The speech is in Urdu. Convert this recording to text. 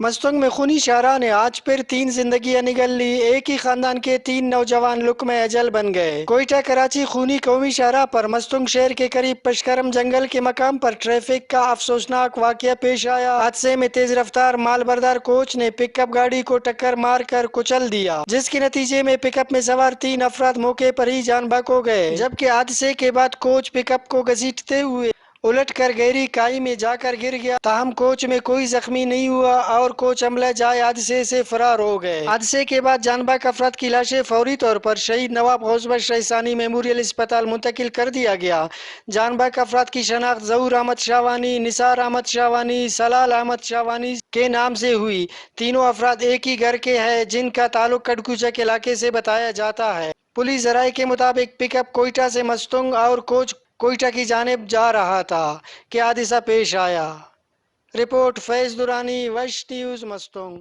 مستنگ میں خونی شاہراہ نے آج پھر 3 زندگیاں نگل لی۔ ایک ہی خاندان کے 3 نوجوان لقمہ اجل بن گئے۔ کوئٹہ کراچی خونی قومی شاہراہ پر مستنگ شہر کے قریب پشکرم جنگل کے مقام پر ٹریفک کا افسوسناک واقعہ پیش آیا۔ حادثے میں تیز رفتار مال بردار کوچ نے پک اپ گاڑی کو ٹکر مار کر کچل دیا، جس کے نتیجے میں پک اپ میں سوار 3 افراد موقع پر ہی جان بحق ہو گئے، جبکہ حادثے کے بعد کوچ پک اپ کو گھسیٹتے ہوئے الٹ کر گہری کھائی میں جا کر گر گیا۔ تاہم کوچ میں کوئی زخمی نہیں ہوا اور کوچ عملہ جائے حادثے سے فرار ہو گئے۔ حادثے کے بعد جان بحق افراد کی لاشیں فوری طور پر شہید نواب غوث بخش ثانی میموریل اسپتال منتقل کر دیا گیا۔ جان بحق افراد کی شناخت ظہور احمد شاہوانی، نثار احمد شاہوانی، سلال احمد شاہوانی کے نام سے ہوئی۔ تینوں افراد ایک ہی گھر کے ہیں، جن کا تعلق کڈکوچک علاقے سے بتایا جاتا ہے۔ پولیس ذرائع کے مطابق پک اپ کوئٹہ سے مستنگ اور کوچ کوئٹہ کی جانب جا رہا تھا کہ حادثہ پیش آیا۔ رپورٹ فیض درانی، ویسٹ نیوز، مستنگ۔